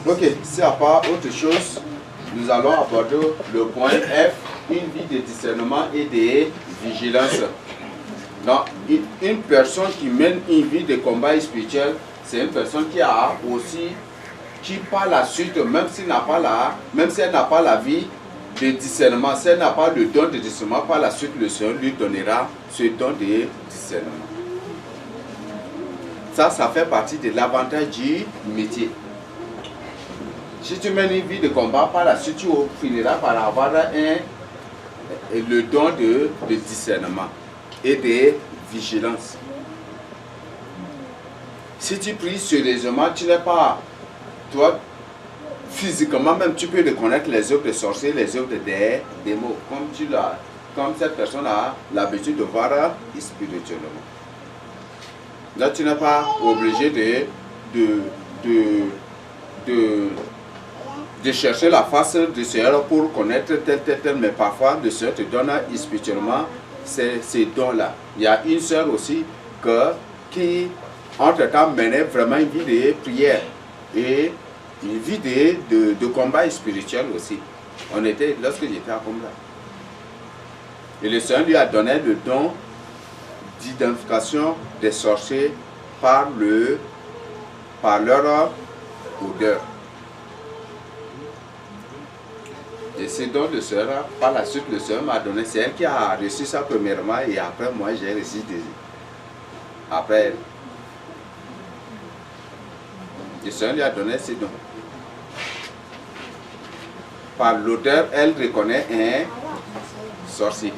Ok, s'il n'y a pas autre chose, nous allons aborder le point F, une vie de discernement et de vigilance. Donc, une personne qui mène une vie de combat spirituel, c'est une personne qui a aussi, qui par la suite, même si elle n'a pas la vie de discernement, si elle n'a pas le don de discernement, par la suite, le Seigneur lui donnera ce don de discernement. Ça fait partie de l'avantage du métier. Si tu mènes une vie de combat, par la suite, tu finiras par avoir le don de discernement et de vigilance. Si tu pries sérieusement, tu n'es pas, toi, physiquement même, tu peux reconnaître les œuvres des sorciers, les œuvres des démons, comme cette personne a l'habitude de voir spirituellement. Là, tu n'es pas obligé de chercher la face du Seigneur pour connaître tel, mais parfois le Seigneur te donne spirituellement ces dons-là. Il y a une sœur aussi qui, entre-temps, menait vraiment une vie de prière et une vie de combat spirituel aussi. Lorsque j'étais à Combat. Et le Seigneur lui a donné le don d'identification des sorciers par leur odeur. Et c'est donc le Seigneur, par la suite, le Seigneur m'a donné, c'est elle qui a reçu ça premièrement et après moi j'ai reçu après elle. Le Seigneur lui a donné ses dons. Par l'odeur, elle reconnaît un sorcier.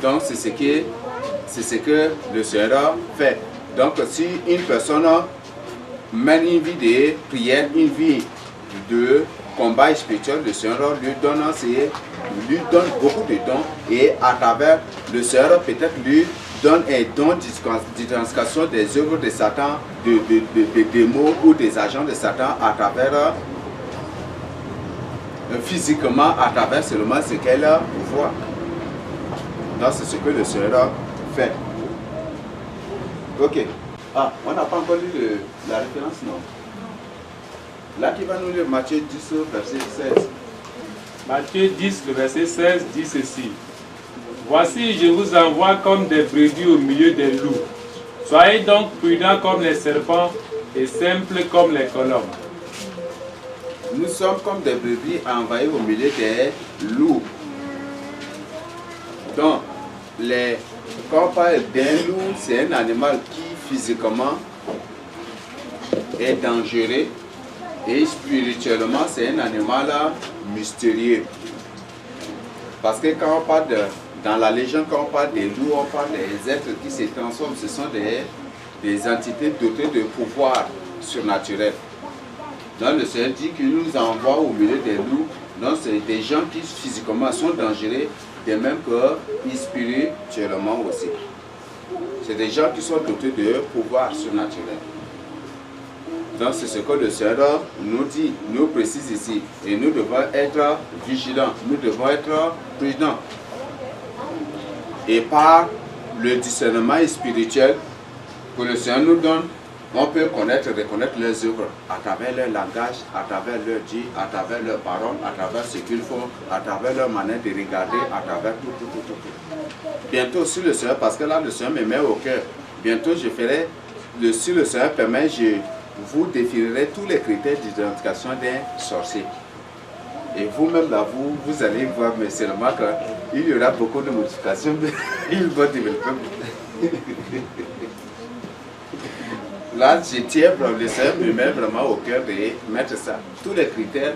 Donc c'est ce que le Seigneur fait. Donc si une personne mène une vie de prière, une vie de combat spirituel, le Seigneur lui donne beaucoup de dons et à travers le Seigneur peut-être lui donne un don d'identification des œuvres de Satan, de démons ou des agents de Satan à travers physiquement, à travers seulement ce qu'elle voit. Donc c'est ce que le Seigneur fait. Ok. Ah, on n'a pas encore lu la référence, non? Là, qui va nous lire Matthieu 10, verset 16. Matthieu 10, le verset 16 dit ceci. Voici, je vous envoie comme des brebis au milieu des loups. Soyez donc prudents comme les serpents et simples comme les colombes. Nous sommes comme des brebis envoyés au milieu des loups. Donc, quand on parle d'un loup, c'est un animal qui physiquement est dangereux et spirituellement c'est un animal mystérieux. Parce que quand on parle dans la légende, quand on parle des loups, on parle des êtres qui se transforment, ce sont des entités dotées de pouvoirs surnaturels. Donc le Seigneur dit qu'il nous envoie au milieu des loups. Donc c'est des gens qui physiquement sont dangereux, de même que spirituellement aussi. C'est des gens qui sont dotés de pouvoirs surnaturels. Donc c'est ce que le Seigneur nous dit, nous précise ici. Et nous devons être vigilants, nous devons être prudents. Et par le discernement spirituel que le Seigneur nous donne, on peut reconnaître leurs œuvres à travers leur langage, à travers leur dit, à travers leurs paroles, à travers ce qu'ils font, à travers leur manière de regarder, à travers tout. Bientôt, si le Seigneur, parce que là le Seigneur me met au cœur, bientôt je ferai, si le Seigneur permet, je vous définirai tous les critères d'identification d'un sorcier. Et vous-même là, vous allez voir, mais seulement qu'il y aura beaucoup de modifications, il va développer. Là, je tiens, le Seigneur me met vraiment au cœur de mettre ça. Tous les critères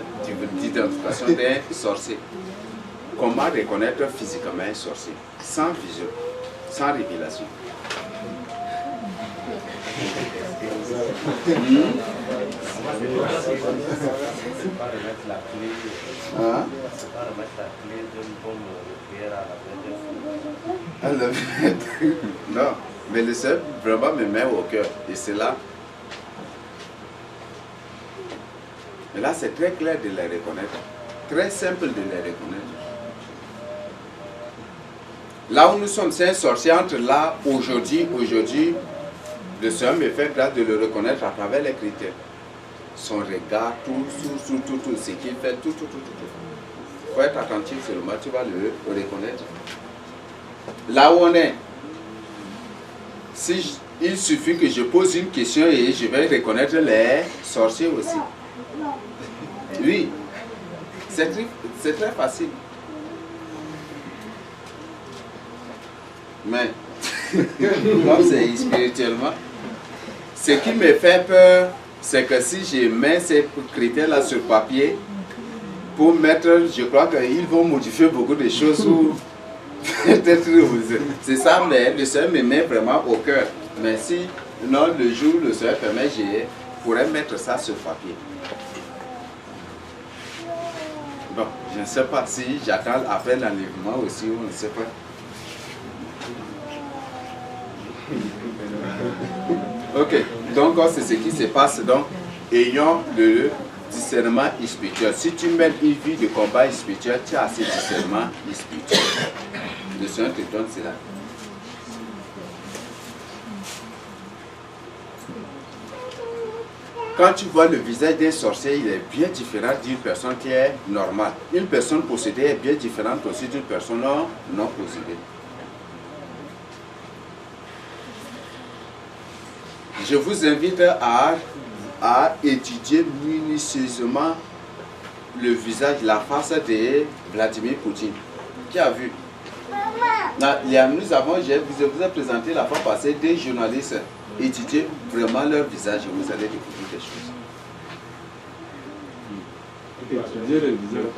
d'identification d'un sorcier. Comment reconnaître physiquement un sorcier? Sans vision, sans révélation. Non, mais le Seigneur vraiment me met au cœur. Et c'est là. Et là, c'est très clair de les reconnaître. Très simple de les reconnaître. Là où nous sommes, c'est un sorcier entre là, aujourd'hui, le Seigneur me fait grâce de le reconnaître à travers les critères. son regard, tout, ce qu'il fait, tout. Il faut être attentif seulement, tu vas le reconnaître. Là où on est, il suffit que je pose une question et je vais reconnaître les sorciers aussi. Oui, c'est très facile. Mais, comme c'est spirituellement, ce qui me fait peur, c'est que si je mets ces critères-là sur papier, pour mettre, je crois qu'ils vont modifier beaucoup de choses ou peut-être, c'est ça, mais le Seigneur me met vraiment au cœur. Mais si, non, le jour où le Seigneur permet, je pourrais mettre ça sur papier. Bon, je ne sais pas si j'attends après l'enlèvement aussi ou on ne sait pas. Ok, donc c'est ce qui se passe. Donc, ayant le discernement spirituel. Si tu mènes une vie de combat spirituel, tu as assez de discernement spirituel. Le Seigneur te donne cela. Quand tu vois le visage d'un sorcier, il est bien différent d'une personne qui est normale. Une personne possédée est bien différente aussi d'une personne non possédée. Je vous invite à étudier minutieusement le visage, la face de Vladimir Poutine. Qui a vu? Nous avons, je vous ai présenté la fois passée des journalistes. Étudiez vraiment leur visage et vous allez découvrir des choses. Étudier le visage?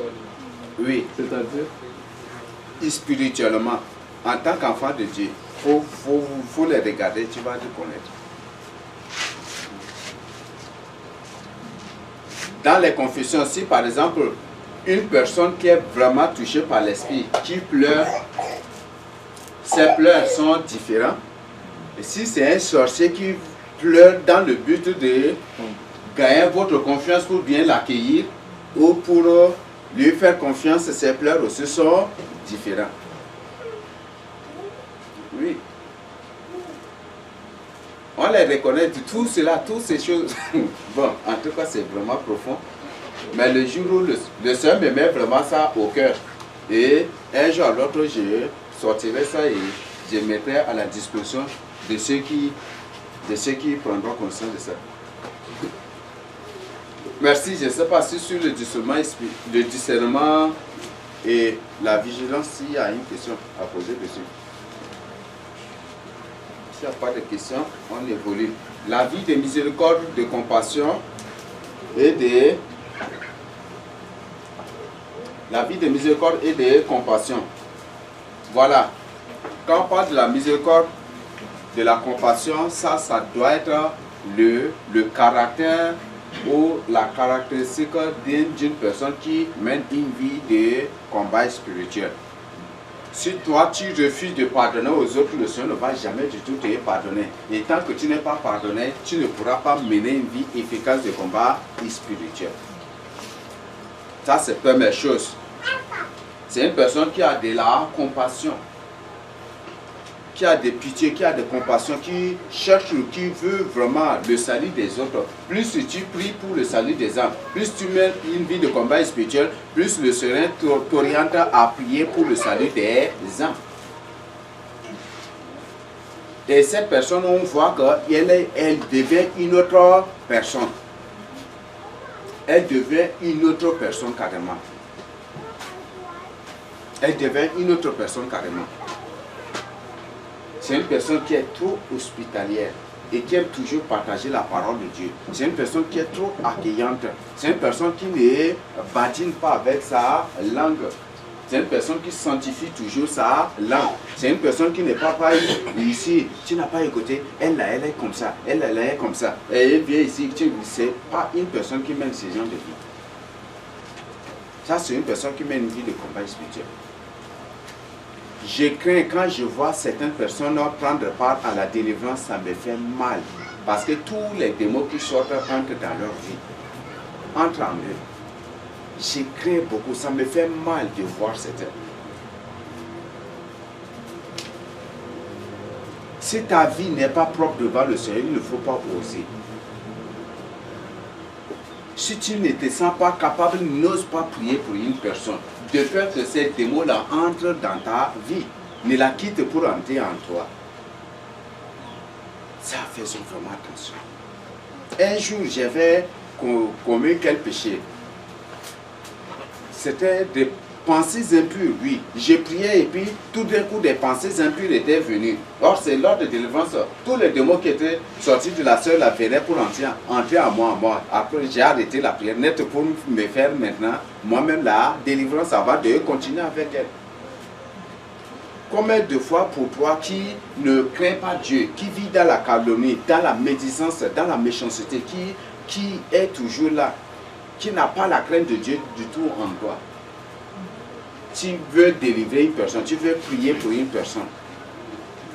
Oui. C'est-à-dire? Spirituellement, en tant qu'enfant de Dieu, faut les regarder, tu vas te connaître. Dans les confessions, si par exemple, une personne qui est vraiment touchée par l'esprit, qui pleure, ses pleurs sont différents. Et si c'est un sorcier qui pleure dans le but de gagner votre confiance pour bien l'accueillir, ou pour lui faire confiance, ses pleurs aussi sont différents. Oui. On les reconnaît, tout cela, toutes ces choses. Bon, en tout cas, c'est vraiment profond. Mais le jour où le Seigneur me met vraiment ça au cœur, et un jour à l'autre, je sortirai ça et je mettrai à la disposition de ceux qui prendront conscience de ça. Merci, je ne sais pas si sur le discernement et la vigilance, s'il y a une question à poser dessus. S'il n'y a pas de questions, on évolue. La vie de miséricorde, de compassion et de... La vie de miséricorde et de compassion. Voilà. Quand on parle de la miséricorde, de la compassion, ça doit être le caractère ou la caractéristique d'une personne qui mène une vie de combat spirituel. Si toi tu refuses de pardonner aux autres, le Seigneur ne va jamais du tout te pardonner. Et tant que tu n'es pas pardonné, tu ne pourras pas mener une vie efficace de combat spirituel. Ça, c'est la première chose. C'est une personne qui a de la compassion, qui a de pitié, qui a de compassion, qui cherche, qui veut vraiment le salut des autres. Plus tu pries pour le salut des âmes, plus tu mènes une vie de combat spirituel, plus le Seigneur t'oriente à prier pour le salut des âmes. Et cette personne, on voit qu'elle devient une autre personne. Elle devient une autre personne carrément. Elle devient une autre personne carrément. C'est une personne qui est trop hospitalière et qui aime toujours partager la parole de Dieu. C'est une personne qui est trop accueillante. C'est une personne qui ne badine pas avec sa langue. C'est une personne qui sanctifie toujours sa langue. C'est une personne qui n'est pas ici. Tu n'as pas écouté. Elle est comme ça. Elle est comme ça. Et elle vient ici. C'est pas une personne qui mène ce genre de vie. Ça, c'est une personne qui mène une vie de combat spirituel. Je crains quand je vois certaines personnes prendre part à la délivrance, ça me fait mal. Parce que tous les démons qui sortent entrent dans leur vie. Entrent en eux. Je crains beaucoup, ça me fait mal de voir certains. Si ta vie n'est pas propre devant le Seigneur, il ne faut pas oser. Si tu ne te sens pas capable, n'ose pas prier pour une personne. De peur que ces démons-là entrent dans ta vie. Ne la quitte pour entrer en toi. Ça, faisons vraiment attention. Un jour, j'avais commis quel péché? C'était des pensées impures, oui. J'ai prié et puis tout d'un coup des pensées impures étaient venues. Or, c'est lors de délivrance, tous les démons qui étaient sortis de la sœur la venaient pour entrer en moi. Après, j'ai arrêté la prière net pour me faire maintenant, moi-même la délivrance avant de continuer avec elle. Combien de fois pour toi qui ne craint pas Dieu, qui vit dans la calomnie, dans la médisance, dans la méchanceté, qui est toujours là, qui n'a pas la crainte de Dieu du tout en toi. Tu veux délivrer une personne, tu veux prier pour une personne,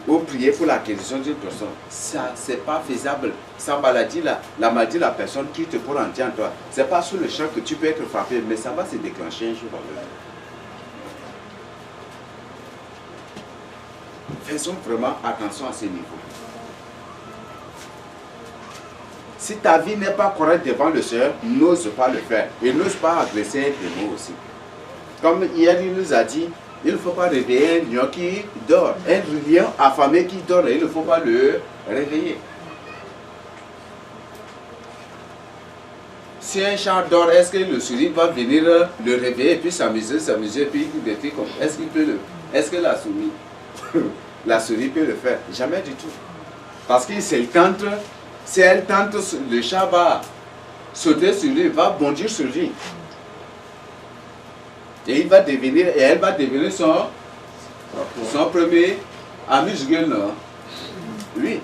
ou prier pour la guérison d'une personne, ça, c'est pas faisable. Sa maladie, la maladie de la personne quitte pour entrer en toi. C'est pas sur le champ que tu peux être frappé, mais ça va se déclencher un jour. Faisons vraiment attention à ce niveau. Si ta vie n'est pas correcte devant le Seigneur, n'ose pas le faire. Et n'ose pas agresser un démon aussi. Comme hier, il nous a dit, il ne faut pas réveiller un lion qui dort. Un lion affamé qui dort, il ne faut pas le réveiller. Si un chat dort, est-ce que le souris va venir le réveiller et puis s'amuser, puis des trucs comme ça? Est-ce qu'il peut le... Est-ce que la souris peut le faire? Jamais du tout. Parce que si elle tente, le chat va sauter sur lui, va bondir sur lui. Et elle va devenir son premier amuse-gueule, non? Oui.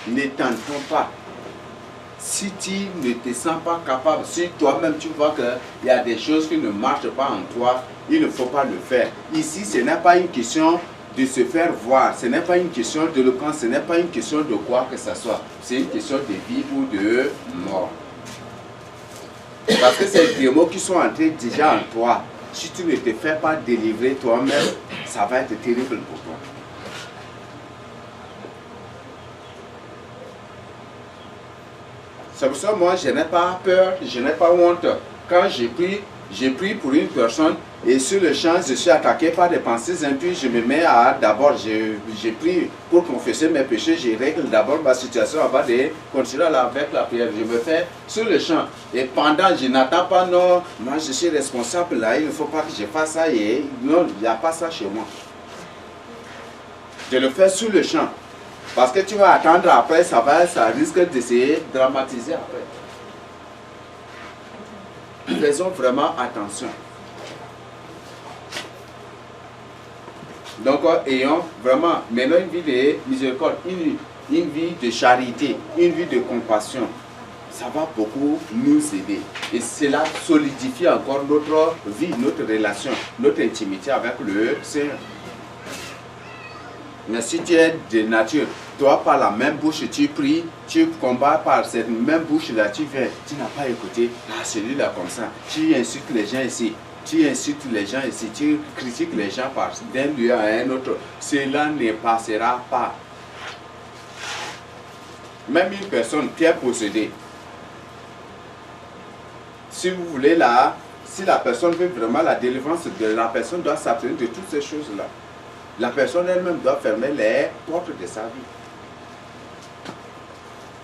Ne tentons pas. Si tu ne te sens pas capable, si toi-même tu vois qu'il y a des choses qui ne marchent pas en toi, il ne faut pas le faire. Ici, ce n'est pas une question de se faire voir, ce n'est pas une question d'éloquence, ce n'est pas une question de quoi que ce soit. C'est une question de vie ou de mort. Parce que c'est des mots qui sont entrés déjà en toi. Si tu ne te fais pas délivrer toi-même, ça va être terrible pour toi. C'est pour ça que moi, je n'ai pas peur, je n'ai pas honte. Quand j'ai pris pour une personne et sur le champ, je suis attaqué par des pensées impures, je me mets à d'abord, j'ai pris pour confesser mes péchés, je règle d'abord ma situation avant de continuer avec la prière. Je me fais sur le champ et pendant, je n'attends pas, non, moi je suis responsable là, il ne faut pas que je fasse ça et non, il n'y a pas ça chez moi. Je le fais sur le champ. Parce que tu vas attendre après, ça risque de se dramatiser après. Faisons vraiment attention. Donc, ayons vraiment maintenant une vie de miséricorde, une vie de charité, une vie de compassion. Ça va beaucoup nous aider. Et cela solidifie encore notre vie, notre relation, notre intimité avec le Seigneur. Mais si tu es de nature, toi par la même bouche tu pries, tu combats par cette même bouche-là, tu n'as pas écouté, celui-là comme ça, tu insultes les gens ici, tu critiques les gens d'un lieu à un autre, cela ne passera pas. Même une personne qui est possédée, si vous voulez si la personne veut vraiment la délivrance, la personne doit s'abstenir de toutes ces choses-là. La personne elle-même doit fermer les portes de sa vie.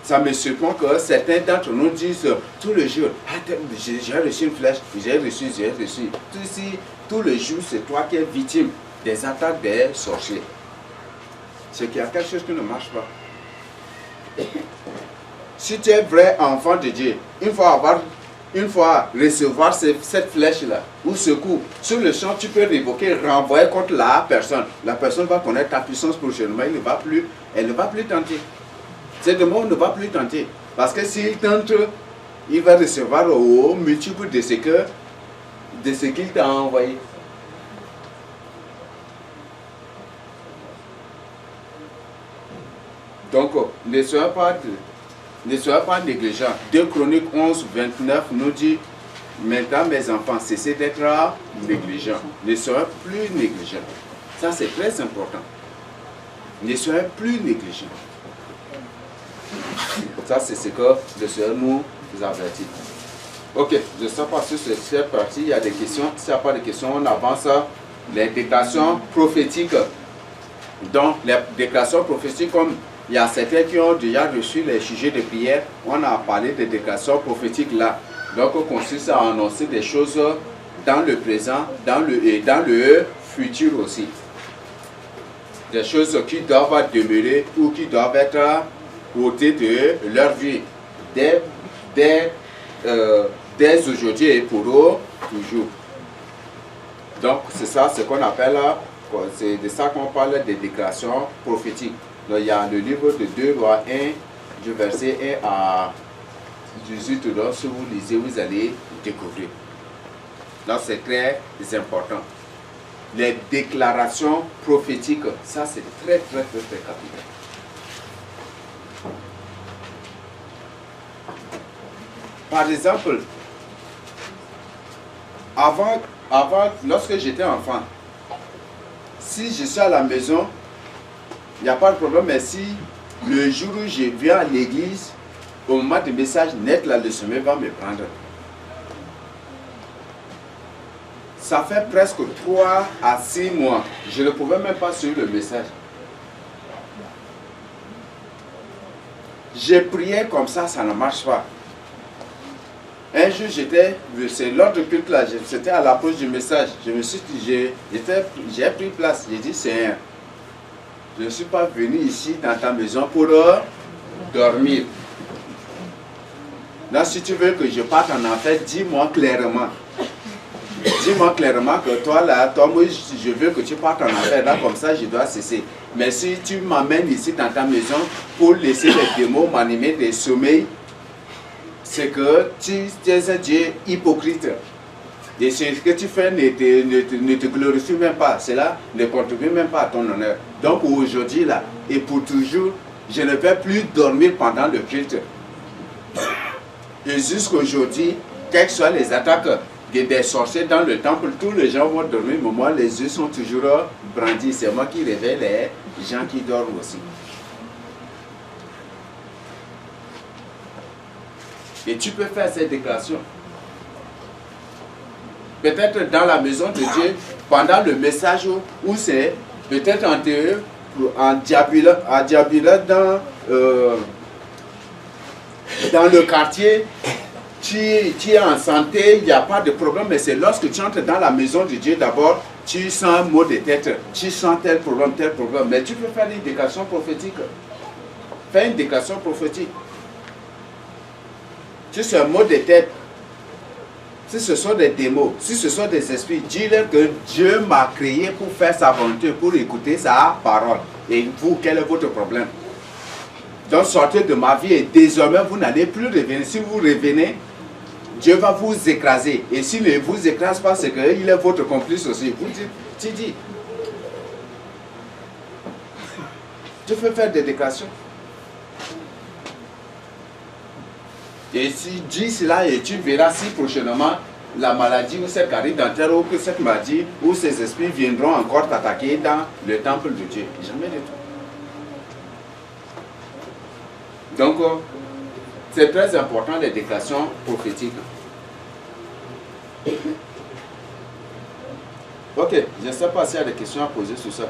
Ça me surprend que certains d'entre nous disent tout le jour, j'ai reçu une flèche, j'ai reçu. Tout le jour, c'est toi qui es victime des attaques des sorciers. C'est qu'il y a quelque chose qui ne marche pas. Si tu es vrai enfant de Dieu, une fois recevoir cette flèche-là, ou ce coup, sur le champ, tu peux révoquer, renvoyer contre la personne. La personne va connaître ta puissance prochainement, elle ne va plus tenter. Ce démon ne va plus tenter. Parce que s'il tente, il va recevoir au multiple de ce qu'il t'a envoyé. Donc, ne soyez pas négligents. 2 Chroniques 11, 29 nous dit, maintenant mes enfants, cessez d'être négligents. Ne soyez plus négligents. Ça c'est très important. Ne soyez plus négligents. Ça, c'est ce que le Seigneur nous avertit. Ok, je ne sais pas si sur cette partie, il y a des questions. S'il n'y a pas de questions, on avance. Les déclarations prophétiques. Donc, les déclarations prophétiques, comme il y a certains qui ont déjà reçu les sujets de prière, on a parlé des déclarations prophétiques là. Donc, on consiste à annoncer des choses dans le présent, et dans le futur aussi. Des choses qui doivent demeurer ou qui doivent être ôtées de leur vie. Dès aujourd'hui et pour toujours. Donc, c'est ça ce qu'on appelle, c'est de ça qu'on parle des déclarations prophétiques. Donc, il y a le livre de 2 Rois 1, du verset 1 à 18. Donc, si vous lisez, vous allez découvrir. Donc, c'est très important. Les déclarations prophétiques, ça c'est très capital. Par exemple, avant, lorsque j'étais enfant, si je suis à la maison, il n'y a pas de problème, mais si le jour où je viens à l'église, au moment du message net, là, le sommeil va me prendre. Ça fait presque 3 à 6 mois. Je ne pouvais même pas suivre le message. J'ai prié comme ça ne marche pas. Un jour, c'est lors de culte là, c'était à l'approche du message. Je me suis dit, j'ai pris place. J'ai dit, Seigneur, je ne suis pas venu ici dans ta maison pour dormir. Là, si tu veux que je parte en enfer, dis-moi clairement. Dis-moi clairement que toi, moi, je veux que tu partes en enfer. Là, comme ça, je dois cesser. Mais si tu m'amènes ici dans ta maison pour laisser les démons m'animer des sommeils, c'est que tu es un Dieu hypocrite. Et ce que tu fais ne te glorifie même pas. Cela ne contribue même pas à ton honneur. Donc aujourd'hui, là, et pour toujours, je ne vais plus dormir pendant le culte. Et jusqu'aujourd'hui, quelles que soient les attaques des sorciers dans le temple, tous les gens vont dormir, mais moi, les yeux sont toujours brandis. C'est moi qui réveille les gens qui dorment aussi. Et tu peux faire cette déclaration. Peut-être dans la maison de Dieu, pendant le message où c'est peut-être enterré en diabola dans le quartier, tu es en santé, il n'y a pas de problème, mais c'est lorsque tu entres dans la maison de Dieu d'abord, tu sens un mot de tête, tu sens tel problème, mais tu peux faire une déclaration prophétique. Fais une déclaration prophétique. Si c'est un mot de tête, si ce sont des démons, si ce sont des esprits, dis-leur que Dieu m'a créé pour faire sa volonté, pour écouter sa parole. Et vous, quel est votre problème? Donc sortez de ma vie et désormais vous n'allez plus revenir. Si vous revenez, Dieu va vous écraser. Et s'il ne vous écrase pas, c'est qu'il est votre complice aussi. Vous dites, tu dis. Tu peux faire des déclarations. Et si dis cela et tu verras si prochainement la maladie ou cette carie dentaire ou que cette maladie ou ces esprits viendront encore t'attaquer dans le temple de Dieu. Jamais de tout. Donc, c'est très important les déclarations prophétiques. Ok, je ne sais pas s'il y a des questions à poser sur ça.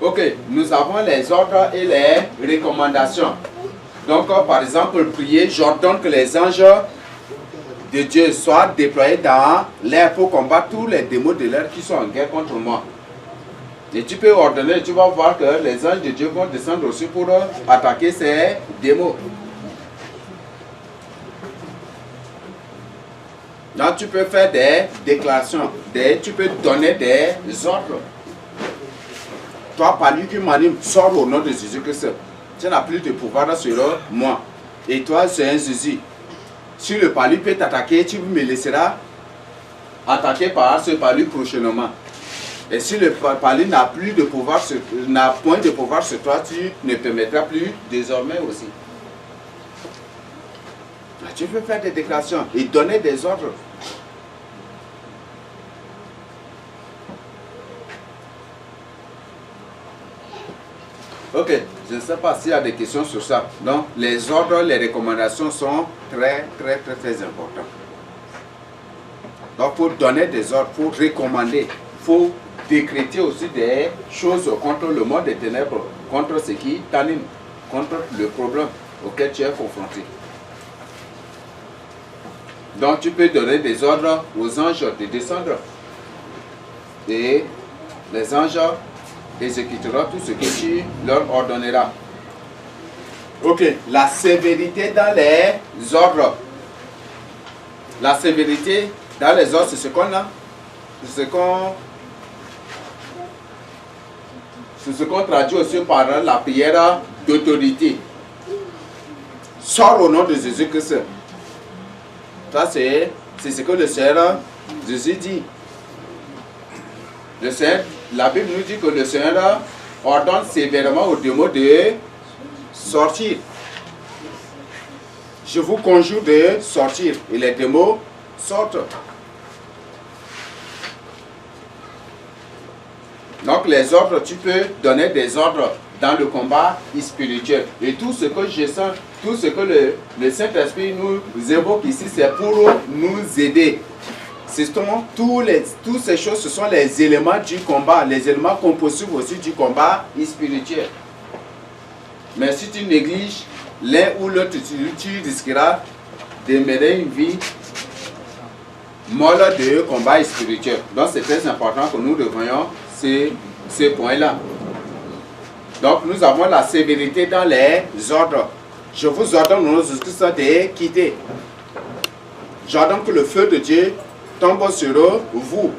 Ok, nous avons les ordres et les recommandations. Donc, par exemple, prier, j'ordonne que les anges de Dieu soient déployés dans l'air pour combattre tous les démons de l'air qui sont en guerre contre moi. Et tu peux ordonner, tu vas voir que les anges de Dieu vont descendre aussi pour attaquer ces démons. Donc, tu peux faire des déclarations, tu peux donner des ordres. Toi, par lui qui m'anime, sors au nom de Jésus-Christ. Tu n'as plus de pouvoir sur moi. Et toi, c'est un Jésus. Si le palu peut t'attaquer, tu me laisseras attaquer par ce palu prochainement. Et si le palu n'a plus de pouvoir, n'a point de pouvoir sur toi, tu ne permettras plus désormais aussi. Tu peux faire des déclarations et donner des ordres. Ok, je ne sais pas s'il y a des questions sur ça. Donc, les ordres, les recommandations sont très importants. Donc, pour donner des ordres, pour recommander, il faut décréter aussi des choses contre le monde des ténèbres, contre ce qui t'anime, contre le problème auquel tu es confronté. Donc, tu peux donner des ordres aux anges de descendre. Et les anges exécuteront tout ce que tu leur ordonneras. Ok, la sévérité dans les ordres. La sévérité dans les ordres, c'est ce qu'on a. C'est ce qu'on traduit aussi par la prière d'autorité. Sors au nom de Jésus-Christ. Ça, c'est ce que le Seigneur Jésus dit. Le Seigneur, la Bible nous dit que le Seigneur ordonne sévèrement aux démons de sortir. Je vous conjure de sortir. Et les démons sortent. Donc les ordres, tu peux donner des ordres dans le combat spirituel. Et tout ce que je sens, tout ce que le Saint-Esprit nous évoque ici, c'est pour nous aider. Toutes ces choses, ce sont les éléments du combat, les éléments composés aussi du combat spirituel. Mais si tu négliges l'un ou l'autre, tu risqueras de mener une vie molle de combat spirituel. Donc c'est très important que nous revoyions ces points-là. Donc nous avons la sévérité dans les ordres. Je vous ordonne au nom de Jésus-Christ de quitter. J'ordonne que le feu de Dieu tombe sur vous.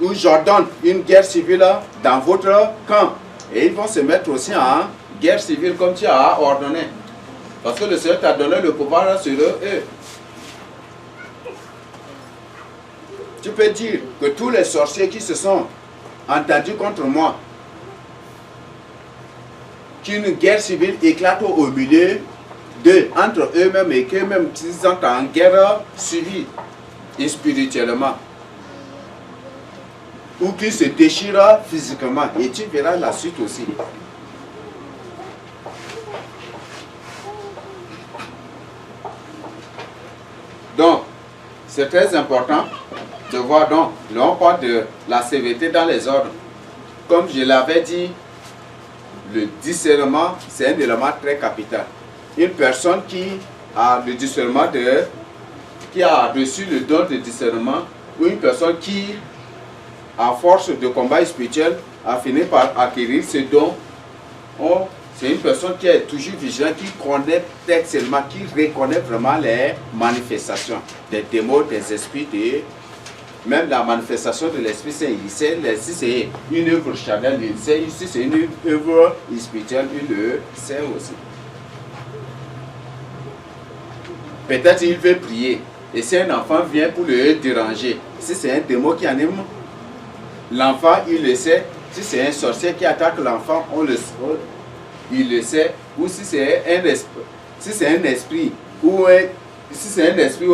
Ou j'ordonne une guerre civile dans votre camp. Et ils vont se mettre aussi en guerre civile comme tu as ordonné. Parce que le Seigneur t'a donné le pouvoir sur eux. Tu peux dire que tous les sorciers qui se sont entendus contre moi, qu'une guerre civile éclate au milieu d'eux, entre eux-mêmes, et qu'eux-mêmes sont en guerre civile et spirituellement. Ou qu'ils se déchirent physiquement. Et tu verras la suite aussi. Donc, c'est très important de voir. Donc, là on parle de la sévérité dans les ordres. Comme je l'avais dit, le discernement, c'est un élément très capital. Une personne qui a le discernement qui a reçu le don de discernement, ou une personne qui, à force de combat spirituel, a fini par acquérir ce don, c'est une personne qui est toujours vigilante, qui connaît excellemment, qui reconnaît vraiment les manifestations des démons, des esprits, même la manifestation de l'Esprit Saint. Il sait, si c'est une œuvre charnelle, il sait, si c'est une œuvre spirituelle, il le sait aussi. Peut-être il veut prier, et si un enfant vient pour le déranger, si c'est un démon qui anime l'enfant, il le sait. Si c'est un sorcier qui attaque l'enfant, il le sait. Ou si c'est un esprit, ou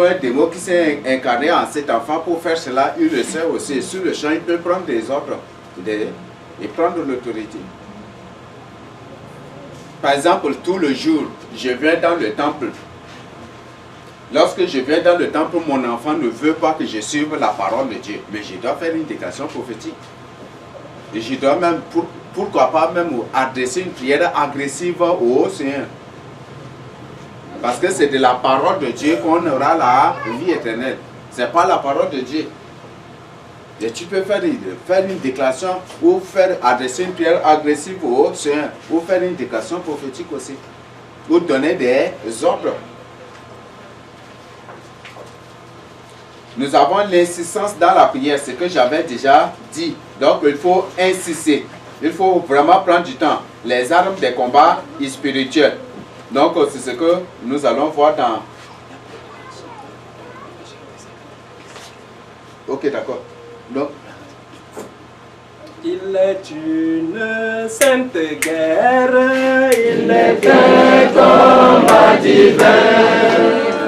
un démon qui s'est incarné en cet enfant pour faire cela, il le sait aussi. Sur le champ, il peut prendre des ordres et prendre l'autorité. Par exemple, tout le jour, je viens dans le temple. Lorsque je viens dans le temple, mon enfant ne veut pas que je suive la parole de Dieu. Mais je dois faire une déclaration prophétique. Et je dois même, pourquoi pas même adresser une prière agressive au Seigneur. Parce que c'est de la parole de Dieu qu'on aura la vie éternelle. Ce n'est pas la parole de Dieu. Et tu peux faire une déclaration ou adresser une prière agressive au Seigneur. Ou faire une déclaration prophétique aussi. Ou donner des ordres. Nous avons l'insistance dans la prière, ce que j'avais déjà dit. Donc il faut insister. Il faut vraiment prendre du temps. Les armes des combats spirituels. Donc c'est ce que nous allons voir dans... Ok, d'accord. Donc... Il est une sainte guerre, il est un combat divin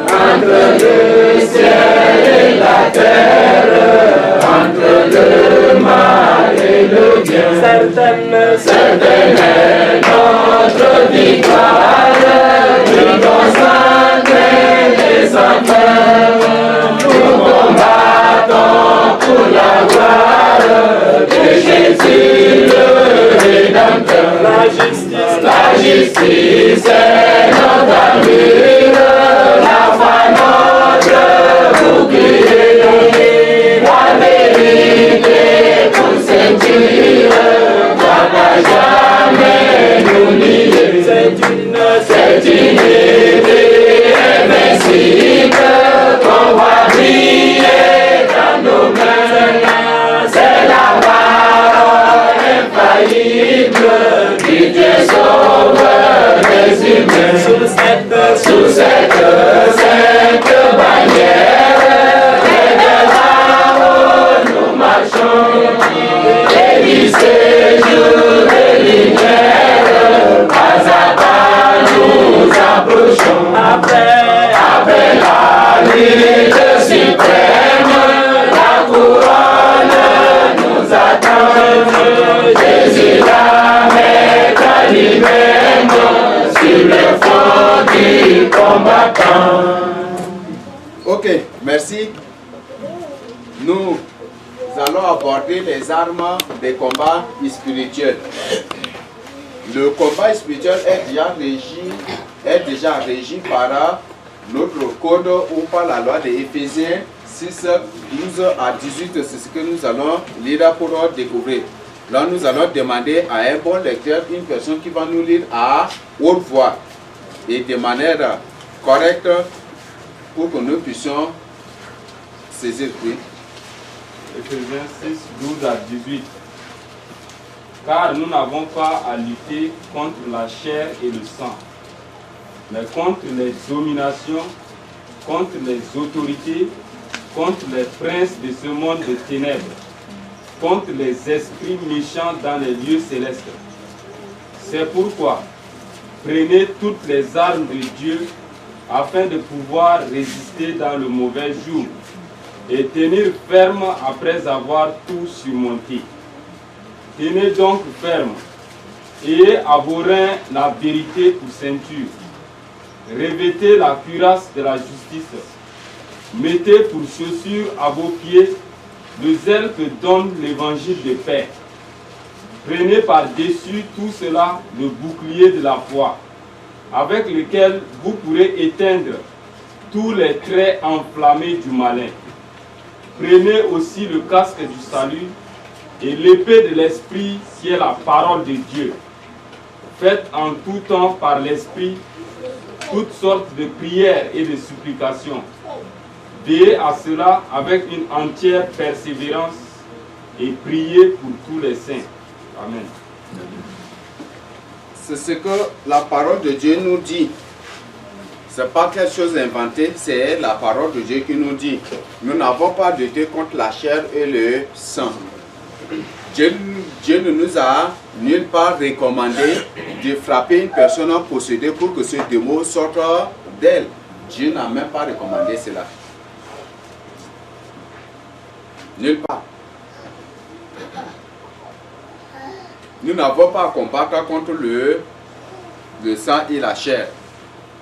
entre le ciel et La justice, est notre armure, la foi notre bouclier, la vérité pour ceinture, va pas jamais nous lier. C'est une idée invincible qu'on va briller dans nos mains. C'est la parole infaillible du Dieu sauveur des humains. Sous cette sainte bannière, et de là-haut nous marchons, et du séjour des lumières, pas à pas nous approchons. Après la lutte suprême, la couronne nous attend. Jésus la mettra lui-même sur le front du combattant. Ok, merci. Nous allons aborder les armes des combats spirituels. Le combat spirituel est déjà régi par notre code ou par la loi de Éphésiens 6, 12 à 18. C'est ce que nous allons lire pour découvrir. Là, nous allons demander à un bon lecteur, une personne qui va nous lire à haute voix et de manière correcte pour que nous puissions saisir. Éphésiens 6, 12 à 18. Car nous n'avons pas à lutter contre la chair et le sang, mais contre les dominations, contre les autorités, contre les princes de ce monde de ténèbres, contre les esprits méchants dans les lieux célestes. C'est pourquoi prenez toutes les armes de Dieu afin de pouvoir résister dans le mauvais jour et tenir ferme après avoir tout surmonté. Tenez donc ferme, ayez à vos reins la vérité pour ceinture. Revêtez la cuirasse de la justice. Mettez pour chaussure à vos pieds le zèle que donne l'évangile de paix. Prenez par-dessus tout cela le bouclier de la foi, avec lequel vous pourrez éteindre tous les traits enflammés du malin. Prenez aussi le casque du salut et l'épée de l'Esprit qui est la parole de Dieu. Faites en tout temps par l'Esprit toutes sortes de prières et de supplications. Veillez à cela avec une entière persévérance et priez pour tous les saints. Amen. C'est ce que la parole de Dieu nous dit. Ce n'est pas quelque chose inventé, c'est la parole de Dieu qui nous dit. Nous n'avons pas de lutter contre la chair et le sang. Dieu ne nous a nulle part recommandé de frapper une personne possédée pour que ce démon sorte d'elle. Dieu n'a même pas recommandé cela. Nulle part. Nous n'avons pas à combattre contre le sang et la chair.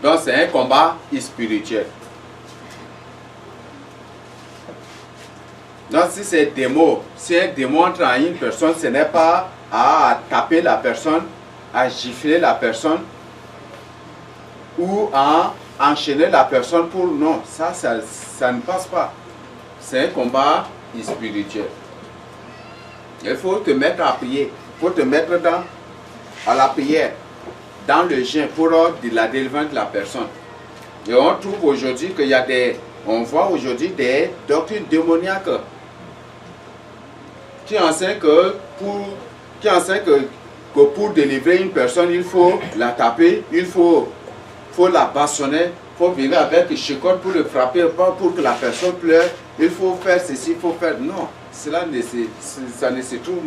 Donc c'est un combat spirituel. Donc si c'est démon, si un démon entre en une personne, ce n'est pas à taper la personne, à gifler la personne ou à enchaîner la personne pour... Non, ça ne passe pas. C'est un combat spirituel. Il faut te mettre à prier. Il faut te mettre à la prière, dans le jeûne pour la délivrance de la personne. Et on trouve aujourd'hui qu'il y a on voit aujourd'hui des doctrines démoniaques qui enseignent que pour délivrer une personne, il faut la taper, il faut la bâtonner, il faut venir avec une chicotte pour le frapper, pas pour que la personne pleure, il faut faire ceci, il faut faire... Non, ça ne se trouve.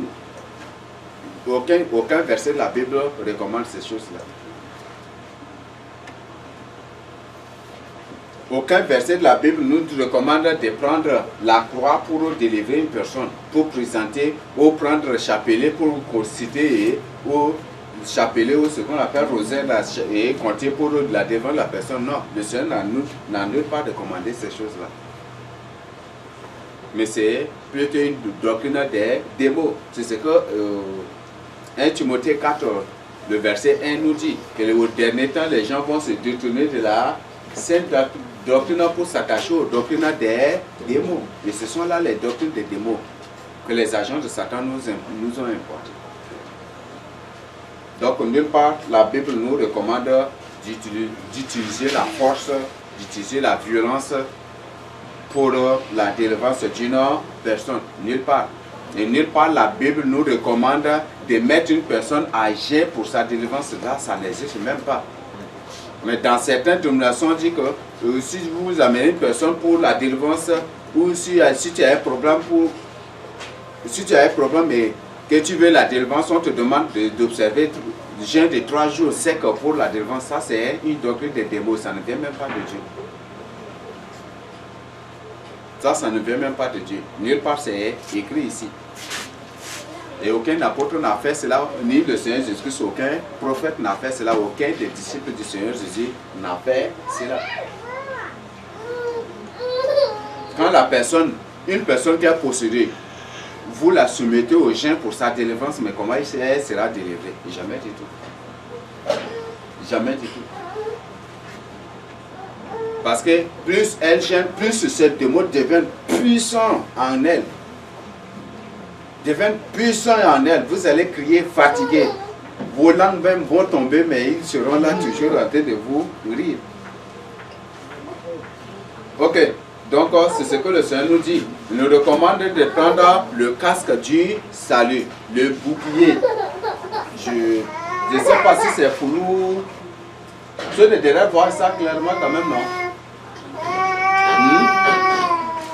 Aucun verset de la Bible recommande ces choses-là. Aucun verset de la Bible nous recommande de prendre la croix pour délivrer une personne, pour présenter, ou prendre le chapelet pour citer, ou chapelet, ou ce qu'on appelle rosaire, et compter pour la devant la personne. Non, le Seigneur n'a nulle part recommandé ces choses-là. Mais c'est plutôt une doctrine des démons. C'est ce que 1 Timothée 4, le verset 1 nous dit que au dernier temps, les gens vont se détourner de la sainte doctrine pour s'attacher aux doctrines des démons. Et ce sont là les doctrines des démons que les agents de Satan nous ont importées. Donc, nulle part, la Bible nous recommande d'utiliser la force, d'utiliser la violence pour la délivrance d'une personne. Nulle part. Et nulle part, la Bible nous recommande de mettre une personne à jeun pour sa délivrance. Là, ça n'existe même pas. Mais dans certaines dénominations, on dit que si vous amenez une personne pour la délivrance, ou si tu as un problème et que tu veux la délivrance, on te demande d'observer le jeûne de 3 jours secs pour la délivrance. Ça, c'est une doctrine des démons. Ça ne vient même pas de Dieu. Ça ne vient même pas de Dieu. Nulle part, c'est écrit ici. Et aucun apôtre n'a fait cela, ni le Seigneur Jésus-Christ, aucun prophète n'a fait cela, aucun des disciples du Seigneur Jésus n'a fait cela. Quand une personne qui a possédé, vous la soumettez au jeûne pour sa délivrance, mais comment elle sera délivrée? Jamais du tout. Jamais du tout. Parce que plus elle gêne, plus ce démon devient puissant en elle. Devient puissant en elle. Vous allez crier fatigué. Vos langues même vont tomber, mais ils seront là toujours en train de vous rire. Ok, donc c'est ce que le Seigneur nous dit. Il nous recommande de prendre le casque du salut, le bouclier. Je ne sais pas si c'est flou. Ceux de derrière voient ça clairement quand même, non?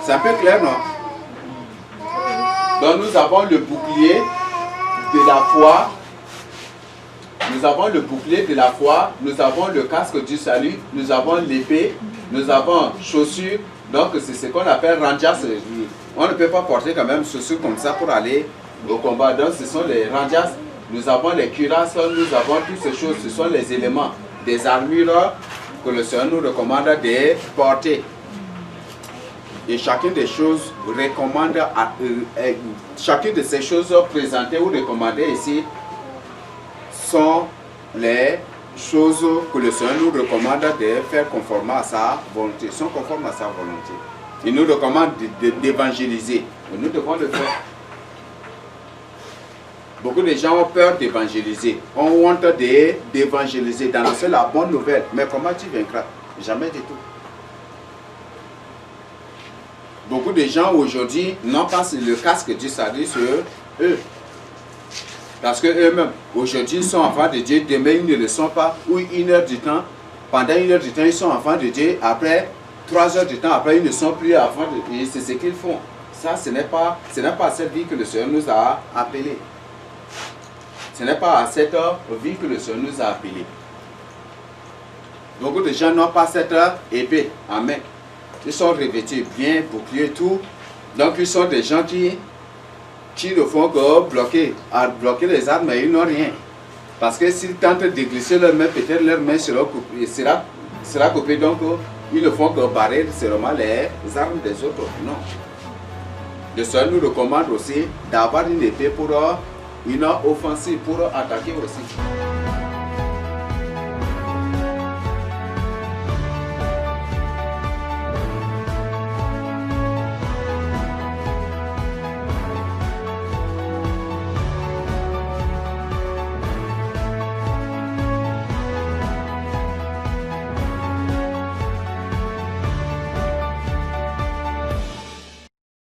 C'est un peu clair, non? Donc nous avons le bouclier de la foi. Nous avons le bouclier de la foi. Nous avons le casque du salut. Nous avons l'épée. Nous avons chaussures. Donc c'est ce qu'on appelle ranjas. On ne peut pas porter quand même chaussures comme ça pour aller au combat. Donc ce sont les ranjas. Nous avons les cuirasses. Nous avons toutes ces choses. Ce sont les éléments des armures que le Seigneur nous recommande de porter. Et chacune des choses recommande, chacune de ces choses présentées ou recommandées ici sont les choses que le Seigneur nous recommande de faire conforme à sa volonté. Sont conformes à sa volonté. Il nous recommande d'évangéliser. Nous devons le faire. Beaucoup de gens ont peur d'évangéliser, ont honte d'évangéliser, d'annoncer la bonne nouvelle. Mais comment tu vaincras? Jamais du tout. Beaucoup de gens aujourd'hui n'ont pas le casque du salut sur eux. Parce qu'eux-mêmes, aujourd'hui, ils sont enfants de Dieu, demain, ils ne le sont pas. Ou 1 heure du temps, pendant 1 heure du temps, ils sont enfants de Dieu. Après 3 heures du temps, après, ils ne sont plus enfants de Dieu. C'est ce qu'ils font. Ça, ce n'est pas cette vie que le Seigneur nous a appelés. Ce n'est pas à cette vie que le Seigneur nous a appelés. Beaucoup de gens n'ont pas cette épée en main. Ils sont revêtus bien, boucliers, tout. Donc ils sont des gens qui ne font que bloquer les armes, mais ils n'ont rien. Parce que s'ils tentent de glisser leurs mains, peut-être leurs mains sera coupée. Donc ils ne font que barrer seulement les armes des autres. Non. Le Seigneur nous recommande aussi d'avoir une épée pour une offensive, pour attaquer aussi.